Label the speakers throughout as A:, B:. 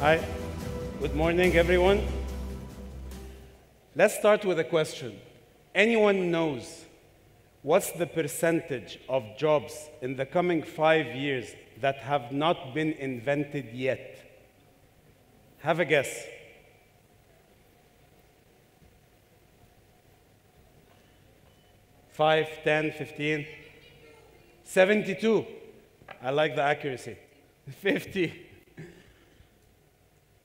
A: Hi, good morning, everyone. Let's start with a question. Anyone knows what's the percentage of jobs in the coming 5 years that have not been invented yet? Have a guess. Five, 10, 15? 72. I like the accuracy. 50.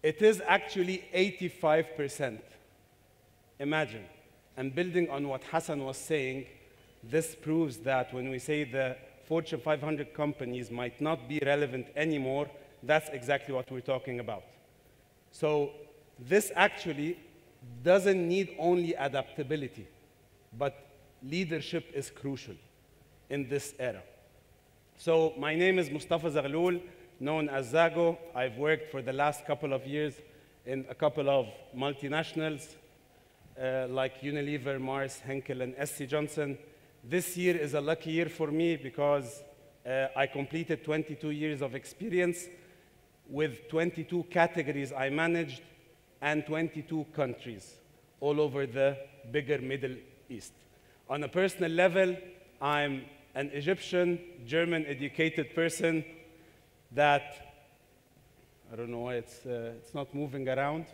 A: It is actually 85%. Imagine. And building on what Hassan was saying, this proves that when we say the Fortune 500 companies might not be relevant anymore, that's exactly what we're talking about. So this actually doesn't need only adaptability, but leadership is crucial in this era. So my name is Mostafa Zaghloul, known as Zago. I've worked for the last couple of years in a couple of multinationals like Unilever, Mars, Henkel, and SC Johnson. This year is a lucky year for me because I completed 22 years of experience with 22 categories I managed and 22 countries all over the bigger Middle East. On a personal level, I'm an Egyptian, German-educated person that, I don't know why it's not moving around.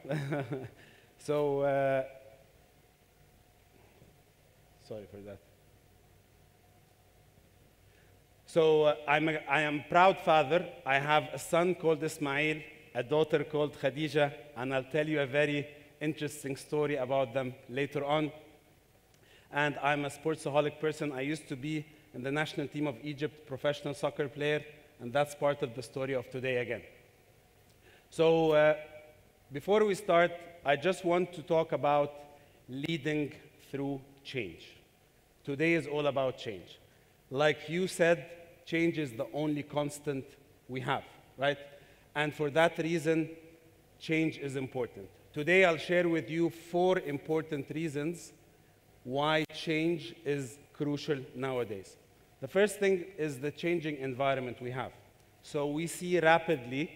A: So, sorry for that. So I am a proud father. I have a son called Ismail, a daughter called Khadija, and I'll tell you a very interesting story about them later on. And I'm a sportsaholic person. I used to be in the national team of Egypt, professional soccer player, and that's part of the story of today again. So before we start, I just want to talk about leading through change. Today is all about change. Like you said, change is the only constant we have, right? And for that reason, change is important. Today, I'll share with you 4 important reasons why change is crucial nowadays. The first thing is the changing environment we have. So we see rapidly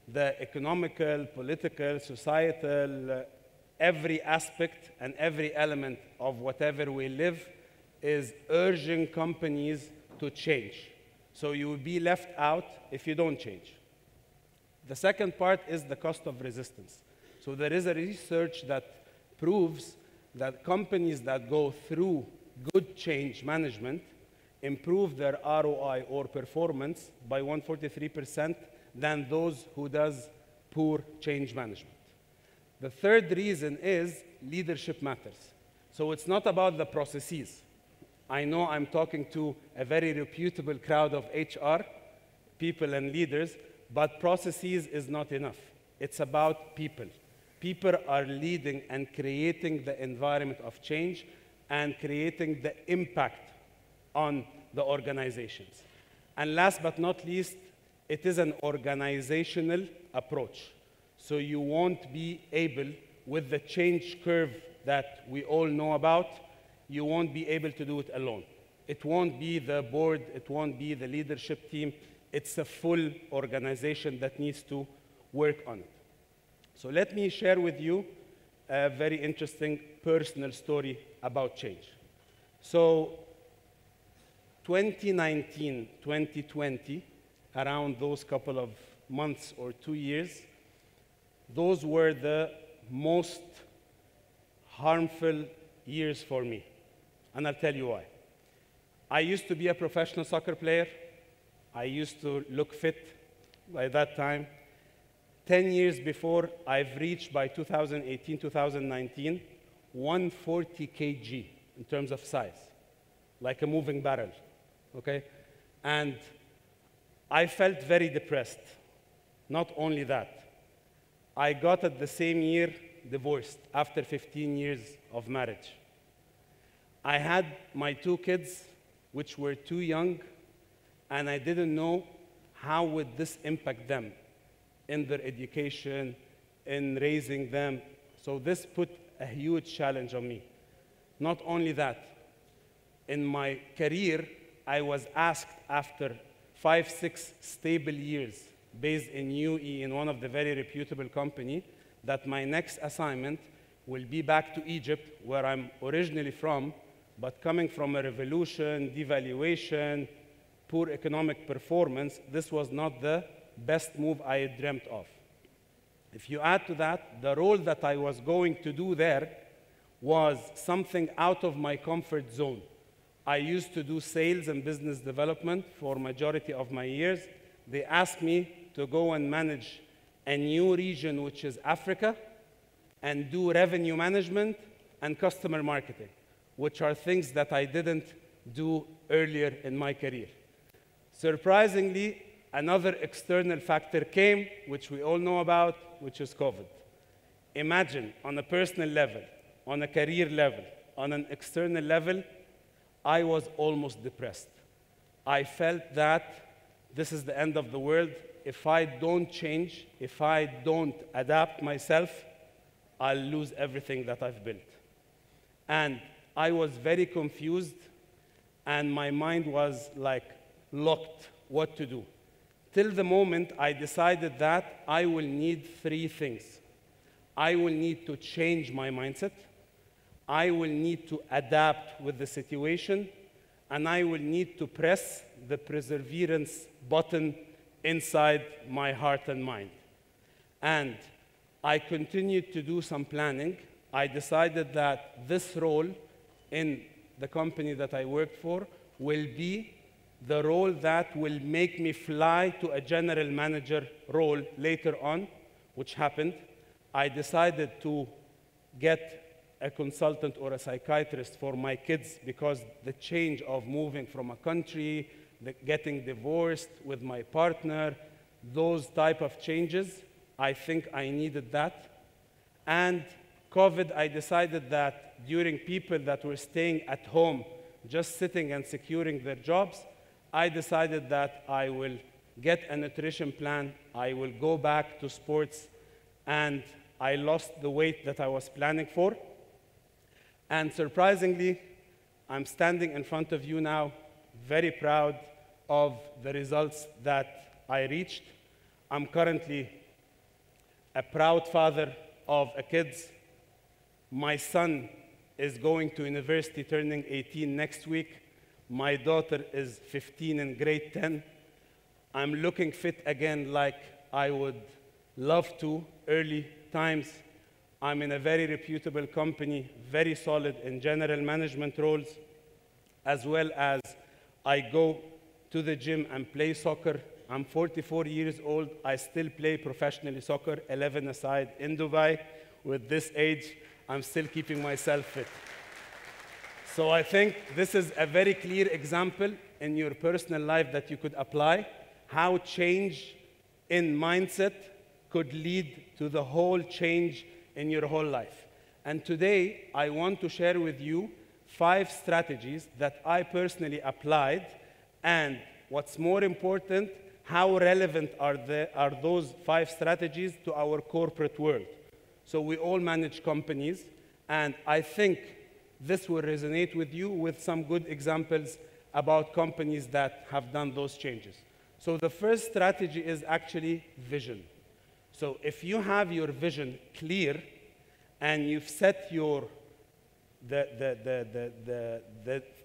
A: the economical, political, societal, every aspect and every element of whatever we live is urging companies to change. So you will be left out if you don't change. The second part is the cost of resistance. So there is a research that proves that companies that go through good change management improve their ROI or performance by 143% than those who does poor change management. The third reason is leadership matters. So it's not about the processes. I know I'm talking to a very reputable crowd of HR people and leaders, but processes is not enough. It's about people. People are leading and creating the environment of change and creating the impact on the organizations. And last but not least, it is an organizational approach. So you won't be able, with the change curve that we all know about, you won't be able to do it alone. It won't be the board, it won't be the leadership team. It's a full organization that needs to work on it. So let me share with you a very interesting personal story about change. So 2019, 2020, around those couple of months or 2 years, those were the most harmful years for me. And I'll tell you why. I used to be a professional soccer player. I used to look fit by that time. 10 years before, I've reached by 2018, 2019, 140 kg in terms of size, like a moving barrel, okay? And I felt very depressed. Not only that, I got at the same year divorced after 15 years of marriage. I had my 2 kids, which were too young, and I didn't know how would this impact them in their education, in raising them. So this put a huge challenge on me. Not only that, in my career, I was asked after 5, 6 stable years based in UAE in one of the very reputable company, that my next assignment will be back to Egypt, where I'm originally from, but coming from a revolution, devaluation, poor economic performance, this was not the best move I had dreamt of. If you add to that, the role that I was going to do there was something out of my comfort zone. I used to do sales and business development for majority of my years. They asked me to go and manage a new region, which is Africa, and do revenue management and customer marketing, which are things that I didn't do earlier in my career. Surprisingly, another external factor came, which we all know about, which is COVID. Imagine, on a personal level, on a career level, on an external level, I was almost depressed. I felt that this is the end of the world. If I don't change, if I don't adapt myself, I'll lose everything that I've built. And I was very confused, and my mind was like locked what to do. Till the moment I decided that I will need three things. I will need to change my mindset, I will need to adapt with the situation, and I will need to press the perseverance button inside my heart and mind. And I continued to do some planning. I decided that this role in the company that I worked for will be the role that will make me fly to a general manager role later on, which happened. I decided to get a consultant or a psychiatrist for my kids because the change of moving from a country, getting divorced with my partner, those type of changes, I think I needed that. And COVID, I decided that during people that were staying at home, just sitting and securing their jobs, I decided that I will get a nutrition plan, I will go back to sports, and I lost the weight that I was planning for. And surprisingly, I'm standing in front of you now, very proud of the results that I reached. I'm currently a proud father of a kid. My son is going to university, turning 18 next week. My daughter is 15 in grade 10. I'm looking fit again like I would love to early times. I'm in a very reputable company, very solid in general management roles, as well as I go to the gym and play soccer. I'm 44 years old. I still play professionally soccer, 11 aside in Dubai. With this age, I'm still keeping myself fit. So I think this is a very clear example in your personal life that you could apply, how change in mindset could lead to the whole change in your whole life. And today, I want to share with you 5 strategies that I personally applied, and what's more important, how relevant are those 5 strategies to our corporate world. So we all manage companies, and I think this will resonate with you with some good examples about companies that have done those changes. So the first strategy is actually vision. So if you have your vision clear and you've set your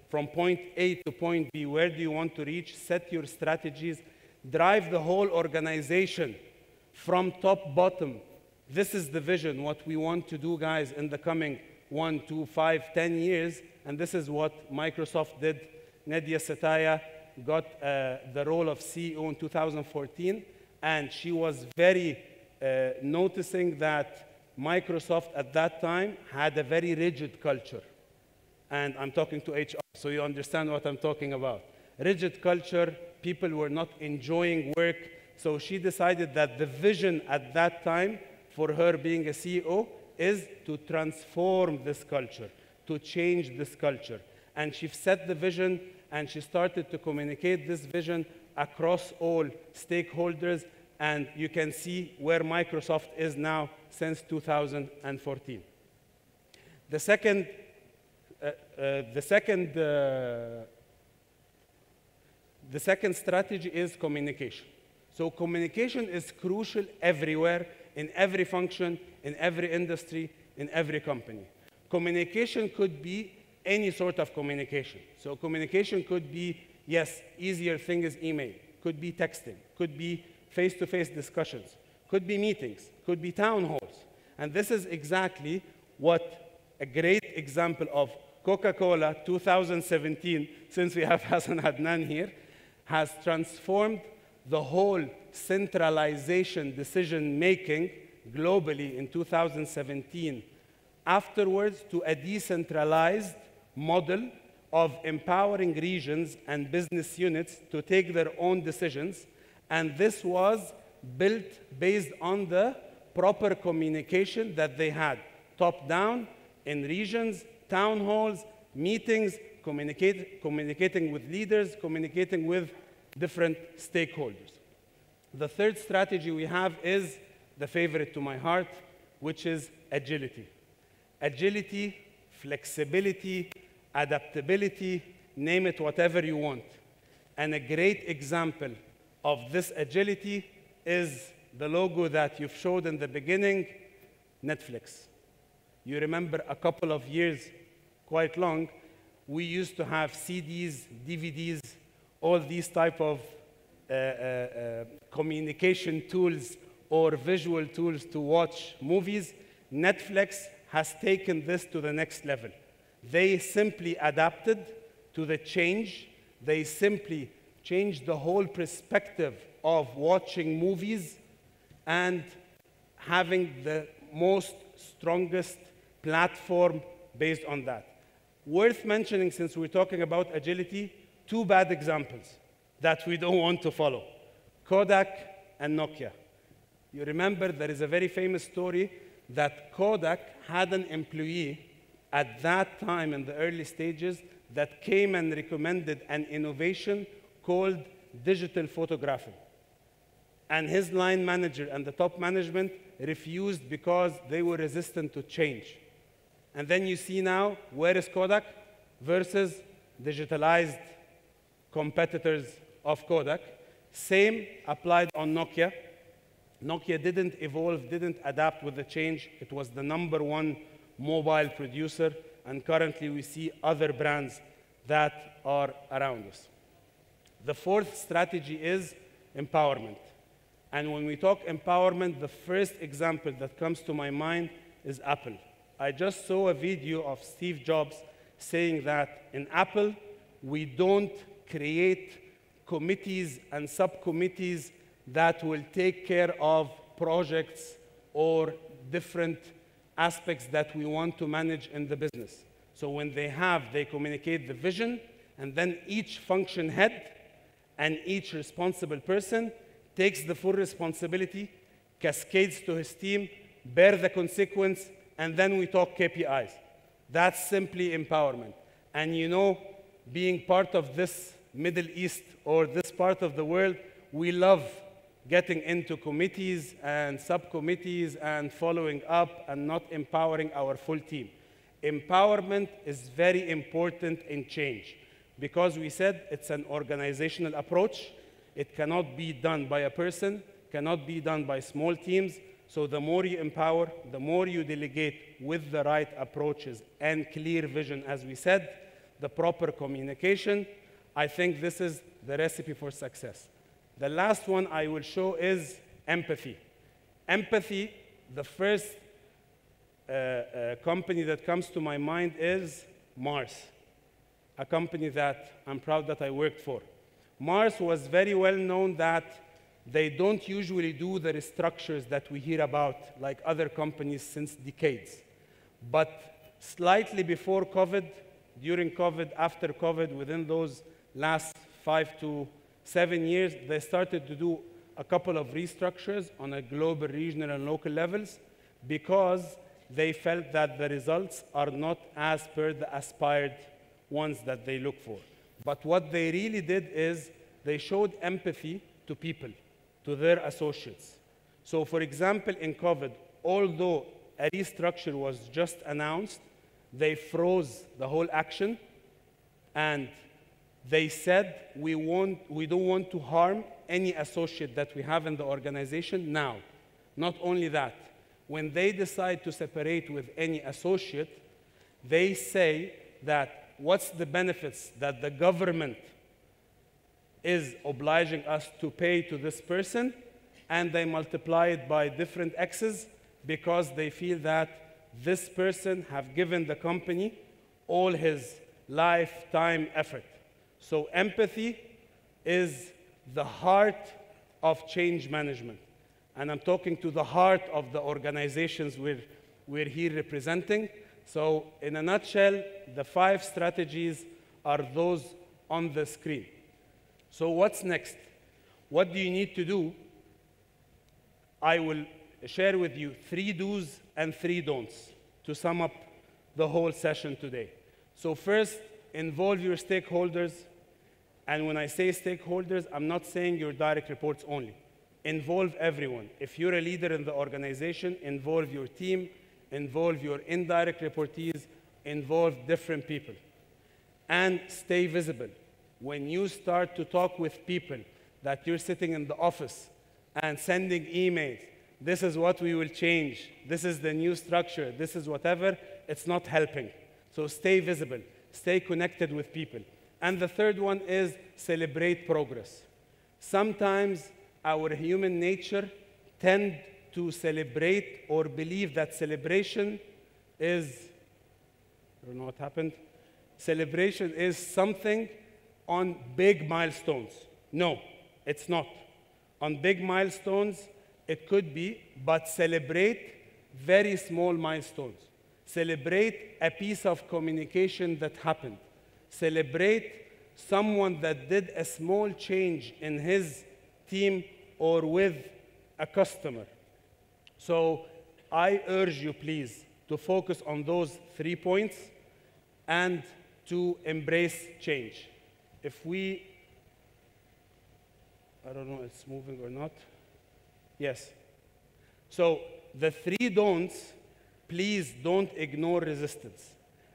A: from point A to point B, where do you want to reach, set your strategies, drive the whole organization from top bottom. This is the vision, what we want to do, guys, in the coming 1, 2, 5, 10 years, and this is what Microsoft did. Nadia Sataya got the role of CEO in 2014, and she was very noticing that Microsoft at that time had a very rigid culture. And I'm talking to HR, so you understand what I'm talking about. Rigid culture, people were not enjoying work, so she decided that the vision at that time for her being a CEO is to transform this culture, to change this culture. And she set the vision, and she started to communicate this vision across all stakeholders, and you can see where Microsoft is now since 2014. The second strategy is communication. So communication is crucial everywhere, in every function, in every industry, in every company. Communication could be any sort of communication. So communication could be, yes, easier thing is email, could be texting, could be face-to-face discussions, could be meetings, could be town halls. And this is exactly what a great example of Coca-Cola 2017, since we have Hassan Adnan here, has transformed the whole centralization decision-making globally in 2017 afterwards to a decentralized model of empowering regions and business units to take their own decisions. And this was built based on the proper communication that they had, top-down, in regions, town halls, meetings, communicating with leaders, communicating with different stakeholders. The third strategy we have is the favorite to my heart, which is agility. Agility, flexibility, adaptability, name it whatever you want. And a great example of this agility is the logo that you've showed in the beginning, Netflix. You remember a couple of years, quite long, we used to have CDs, DVDs, all these type of communication tools or visual tools to watch movies. Netflix has taken this to the next level. They simply adapted to the change. They simply changed the whole perspective of watching movies and having the most strongest platform based on that. Worth mentioning, since we're talking about agility, two bad examples that we don't want to follow: Kodak and Nokia. You remember there is a very famous story that Kodak had an employee at that time in the early stages that came and recommended an innovation called digital photography. And his line manager and the top management refused because they were resistant to change. And then you see now, where is Kodak versus digitalized competitors of Kodak? Same applied on Nokia. Nokia didn't evolve, didn't adapt with the change. It was the #1 mobile producer, and currently we see other brands that are around us. The fourth strategy is empowerment. And when we talk empowerment, the first example that comes to my mind is Apple. I just saw a video of Steve Jobs saying that in Apple, we don't create committees and subcommittees that will take care of projects or different aspects that we want to manage in the business. So when they communicate the vision, and then each function head and each responsible person takes the full responsibility, cascades to his team, bear the consequence, and then we talk KPIs. That's simply empowerment. And you know, being part of this Middle East or this part of the world, we love getting into committees and subcommittees and following up and not empowering our full team. Empowerment is very important in change because we said it's an organizational approach. It cannot be done by a person, cannot be done by small teams. So the more you empower, the more you delegate with the right approaches and clear vision, as we said, the proper communication, I think this is the recipe for success. The last one I will show is empathy. Empathy, the first company that comes to my mind is Mars, a company that I'm proud that I worked for. Mars was very well known that they don't usually do the restructures that we hear about like other companies since decades. But slightly before COVID, during COVID, after COVID, within those last 5 to 7 years, they started to do a couple of restructures on a global, regional, and local levels because they felt that the results are not as per the aspired ones that they look for. But what they really did is they showed empathy to people, to their associates. So for example, in COVID, although a restructure was just announced, they froze the whole action and They said, we don't want to harm any associate that we have in the organization now. Not only that, when they decide to separate with any associate, they say that what's the benefits that the government is obliging us to pay to this person, and they multiply it by different X's because they feel that this person have given the company all his lifetime effort. So empathy is the heart of change management. And I'm talking to the heart of the organizations we're here representing. So in a nutshell, the 5 strategies are those on the screen. So what's next? What do you need to do? I will share with you 3 do's and 3 don'ts to sum up the whole session today. So first, involve your stakeholders. And when I say stakeholders, I'm not saying your direct reports only. Involve everyone. If you're a leader in the organization, involve your team, involve your indirect reportees, involve different people. And stay visible. When you start to talk with people that you're sitting in the office and sending emails, this is what we will change, this is the new structure, this is whatever, it's not helping. So stay visible, stay connected with people. And the third one is celebrate progress. Sometimes our human nature tend to celebrate or believe that celebration is, I don't know what happened, celebration is something on big milestones. No, it's not. On big milestones, it could be, but celebrate very small milestones. Celebrate a piece of communication that happened. Celebrate someone that did a small change in his team or with a customer. So I urge you, please, to focus on those 3 points and to embrace change. If we, I don't know if it's moving or not. Yes. So the 3 don'ts, please don't ignore resistance.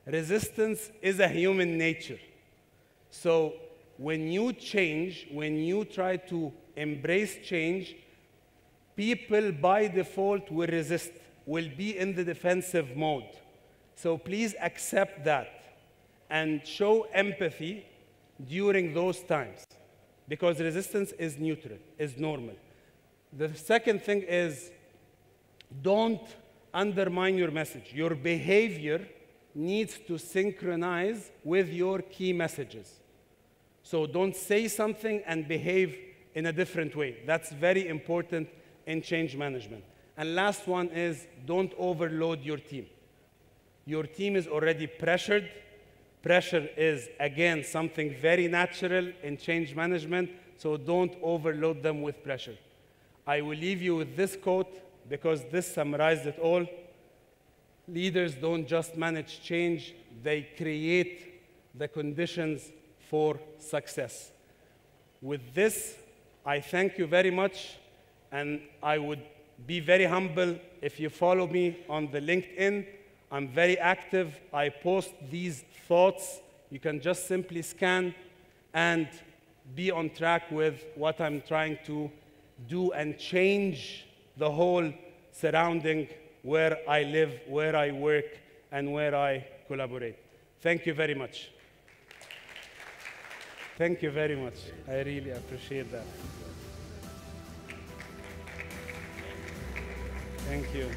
A: Resistance is a human nature. So when you change, when you try to embrace change, people by default will resist, will be in the defensive mode. So please accept that and show empathy during those times, because resistance is neutral, is normal. The second thing is, don't undermine your message. Your behavior needs to synchronize with your key messages. So don't say something and behave in a different way. That's very important in change management. And last one is, don't overload your team. Your team is already pressured. Pressure is, again, something very natural in change management, so don't overload them with pressure. I will leave you with this quote because this summarized it all. Leaders don't just manage change, they create the conditions for success. With this, I thank you very much, and I would be very humble if you follow me on the LinkedIn. I'm very active. I post these thoughts. You can just simply scan and be on track with what I'm trying to do and change the whole surrounding where I live, where I work, and where I collaborate. Thank you very much. Thank you very much. I really appreciate that. Thank you.